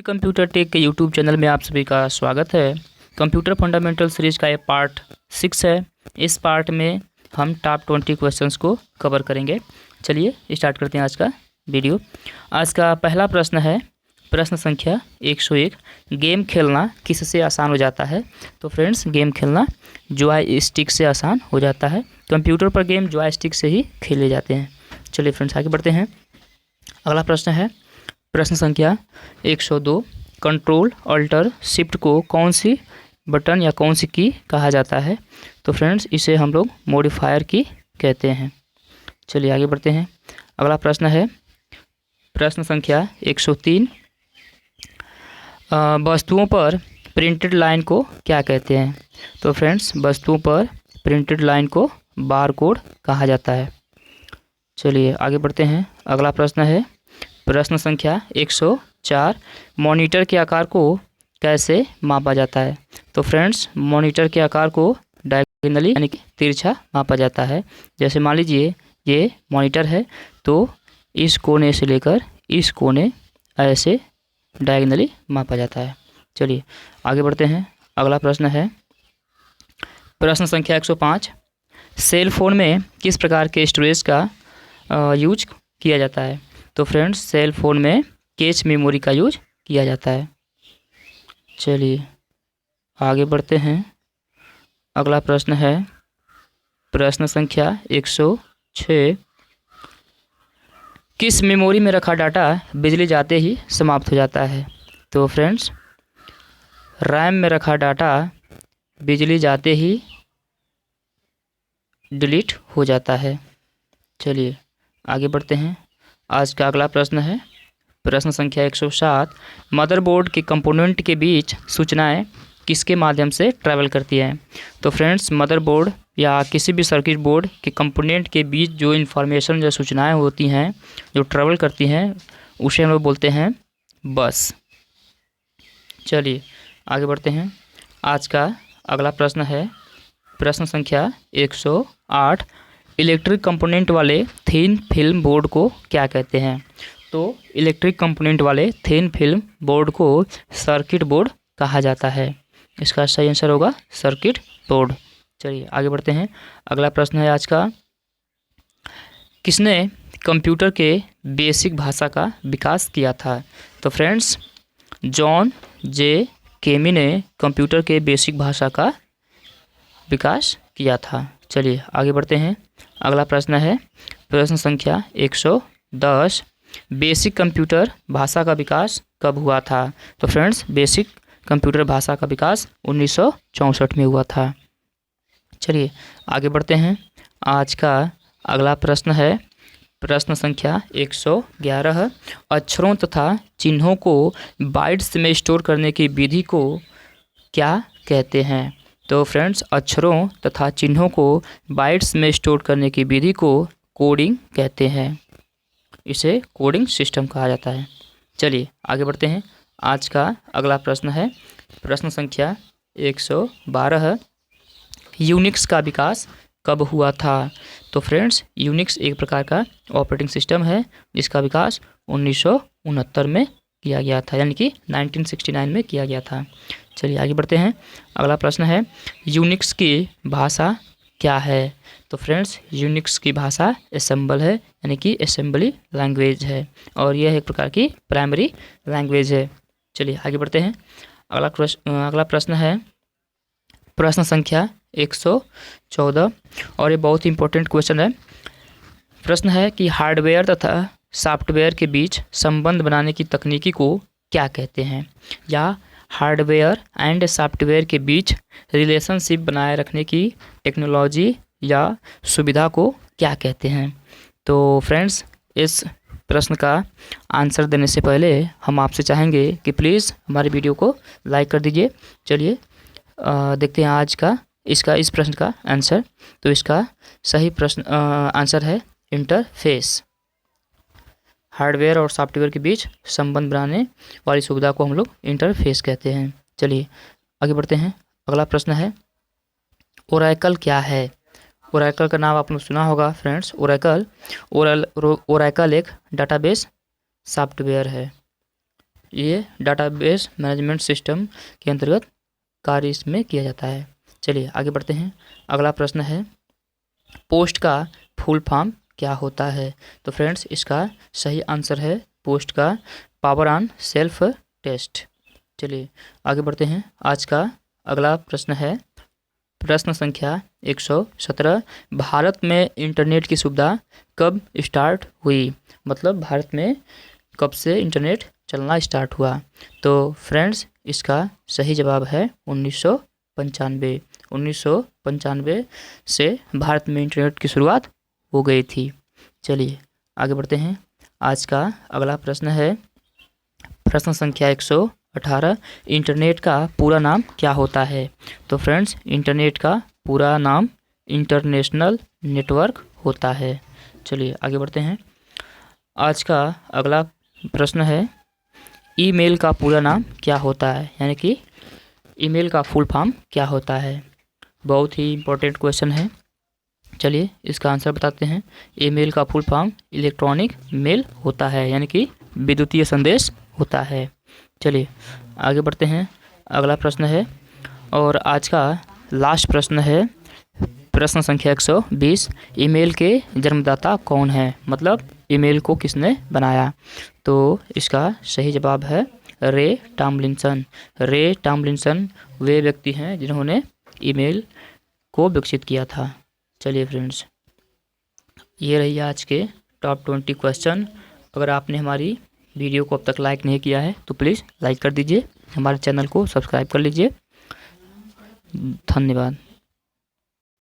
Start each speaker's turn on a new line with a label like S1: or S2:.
S1: Computer take के YouTube channel में आप सभी का स्वागत है। कंप्यूटर फंडामेंटल सीरीज का ये पार्ट 6 है। इस पार्ट में हम टॉप 20 क्वेश्चंस को कवर करेंगे। चलिए स्टार्ट करते हैं आज का वीडियो। आज का पहला प्रश्न है, प्रश्न संख्या 101, गेम खेलना किससे आसान हो जाता है? तो फ्रेंड्स, गेम खेलना जॉय स्टिक से आसान हो जाता है। कंप्यूटर पर गेम जॉय स्टिक से ही खेले जाते हैं। चलिए फ्रेंड्स, आगे बढ़ते हैं। अगला प्रश्न है, प्रश्न संख्या 102, कंट्रोल अल्टर शिफ्ट को कौन सी बटन या कौन सी की कहा जाता है? तो फ्रेंड्स, इसे हम लोग मॉडिफायर की कहते हैं। चलिए आगे बढ़ते हैं। अगला प्रश्न है, प्रश्न संख्या 103, वस्तुओं पर प्रिंटेड लाइन को क्या कहते हैं? तो फ्रेंड्स, वस्तुओं पर प्रिंटेड लाइन को बार कोड कहा जाता है। चलिए आगे बढ़ते हैं। अगला प्रश्न है, प्रश्न संख्या 104, मॉनिटर के आकार को कैसे मापा जाता है? तो फ्रेंड्स, मॉनिटर के आकार को डायगोनली यानी कि तिरछा मापा जाता है। जैसे मान लीजिए ये मॉनिटर है, तो इस कोने से लेकर इस कोने ऐसे डायगोनली मापा जाता है। चलिए आगे बढ़ते हैं। अगला प्रश्न है, प्रश्न संख्या 105, सेल फोन में किस प्रकार के स्टोरेज का यूज किया जाता है? तो फ्रेंड्स, सेल फोन में कैश मेमोरी का यूज किया जाता है। चलिए आगे बढ़ते हैं। अगला प्रश्न है, प्रश्न संख्या 106, किस मेमोरी में रखा डाटा बिजली जाते ही समाप्त हो जाता है? तो फ्रेंड्स, रैम में रखा डाटा बिजली जाते ही डिलीट हो जाता है। चलिए आगे बढ़ते हैं। आज का अगला प्रश्न है, प्रश्न संख्या 107, मदरबोर्ड के कंपोनेंट के बीच सूचनाएं किसके माध्यम से ट्रैवल करती हैं? तो फ्रेंड्स, मदरबोर्ड या किसी भी सर्किट बोर्ड के कंपोनेंट के बीच जो इन्फॉर्मेशन या सूचनाएं होती हैं, जो ट्रैवल करती हैं, उसे हम लोग बोलते हैं बस। चलिए आगे बढ़ते हैं। आज का अगला प्रश्न है, प्रश्न संख्या 108, इलेक्ट्रिक कंपोनेंट वाले थिन फिल्म बोर्ड को क्या कहते हैं? तो इलेक्ट्रिक कंपोनेंट वाले थिन फिल्म बोर्ड को सर्किट बोर्ड कहा जाता है। इसका सही आंसर होगा सर्किट बोर्ड। चलिए आगे बढ़ते हैं। अगला प्रश्न है आज का, किसने कंप्यूटर के बेसिक भाषा का विकास किया था? तो फ्रेंड्स, जॉन जे केमी ने कंप्यूटर के बेसिक भाषा का विकास किया था। चलिए आगे बढ़ते हैं। अगला प्रश्न है, प्रश्न संख्या 110, बेसिक कंप्यूटर भाषा का विकास कब हुआ था? तो फ्रेंड्स, बेसिक कंप्यूटर भाषा का विकास 1964 में हुआ था। चलिए आगे बढ़ते हैं। आज का अगला प्रश्न है, प्रश्न संख्या 111, अक्षरों तथा चिन्हों को बाइट्स में स्टोर करने की विधि को क्या कहते हैं? तो फ्रेंड्स, अक्षरों तथा चिन्हों को बाइट्स में स्टोर करने की विधि को कोडिंग कहते हैं। इसे कोडिंग सिस्टम कहा जाता है। चलिए आगे बढ़ते हैं। आज का अगला प्रश्न है, प्रश्न संख्या 112, यूनिक्स का विकास कब हुआ था? तो फ्रेंड्स, यूनिक्स एक प्रकार का ऑपरेटिंग सिस्टम है जिसका विकास 1969 में किया गया था, यानी कि 1969 में किया गया था। चलिए आगे बढ़ते हैं। अगला प्रश्न है, यूनिक्स की भाषा क्या है? तो फ्रेंड्स, यूनिक्स की भाषा असेंबल है, यानी कि असेंबली लैंग्वेज है, और यह एक प्रकार की प्राइमरी लैंग्वेज है। चलिए आगे बढ़ते हैं। अगला प्रश्न है, प्रश्न संख्या 114, और ये बहुत ही इंपॉर्टेंट क्वेश्चन है। प्रश्न है कि हार्डवेयर तथा सॉफ्टवेयर के बीच संबंध बनाने की तकनीकी को क्या कहते हैं? या हार्डवेयर एंड सॉफ्टवेयर के बीच रिलेशनशिप बनाए रखने की टेक्नोलॉजी या सुविधा को क्या कहते हैं? तो फ्रेंड्स, इस प्रश्न का आंसर देने से पहले हम आपसे चाहेंगे कि प्लीज़ हमारे वीडियो को लाइक कर दीजिए। चलिए देखते हैं आज का इस प्रश्न का आंसर। तो इसका सही प्रश्न आंसर है इंटरफेस। हार्डवेयर और सॉफ्टवेयर के बीच संबंध बनाने वाली सुविधा को हम लोग इंटरफेस कहते हैं। चलिए आगे बढ़ते हैं। अगला प्रश्न है, ओरेकल क्या है? ओरेकल का नाम आपने सुना होगा फ्रेंड्स। ओरेकल एक डाटाबेस सॉफ्टवेयर है। ये डाटाबेस मैनेजमेंट सिस्टम के अंतर्गत कार्य इसमें किया जाता है। चलिए आगे बढ़ते हैं। अगला प्रश्न है, पोस्ट का फुल फॉर्म क्या होता है? तो फ्रेंड्स इसका सही आंसर है पोस्ट का पावर ऑन सेल्फ टेस्ट। चलिए आगे बढ़ते हैं। आज का अगला प्रश्न है प्रश्न संख्या 117। भारत में इंटरनेट की सुविधा कब स्टार्ट हुई? मतलब भारत में कब से इंटरनेट चलना स्टार्ट हुआ? तो फ्रेंड्स इसका सही जवाब है 1995। 1995 से भारत में इंटरनेट की शुरुआत हो गई थी। चलिए आगे बढ़ते हैं। आज का अगला प्रश्न है प्रश्न संख्या 118। इंटरनेट का पूरा नाम क्या होता है? तो फ्रेंड्स इंटरनेट का पूरा नाम इंटरनेशनल नेटवर्क होता है। चलिए आगे बढ़ते हैं। आज का अगला प्रश्न है, ईमेल का पूरा नाम क्या होता है? यानी कि ईमेल का फुल फॉर्म क्या होता है? बहुत ही इम्पोर्टेंट क्वेश्चन है। चलिए इसका आंसर बताते हैं। ईमेल का फुल फॉर्म इलेक्ट्रॉनिक मेल होता है, यानी कि विद्युतीय संदेश होता है। चलिए आगे बढ़ते हैं। अगला प्रश्न है और आज का लास्ट प्रश्न है प्रश्न संख्या 120। ईमेल के जन्मदाता कौन है? मतलब ईमेल को किसने बनाया? तो इसका सही जवाब है रे टॉमलिंसन। रे टॉमलिंसन वे व्यक्ति हैं जिन्होंने ईमेल को विकसित किया था। चलिए फ्रेंड्स ये रही आज के टॉप 20 क्वेश्चन। अगर आपने हमारी वीडियो को अब तक लाइक नहीं किया है तो प्लीज़ लाइक कर दीजिए, हमारे चैनल को सब्सक्राइब कर लीजिए। धन्यवाद।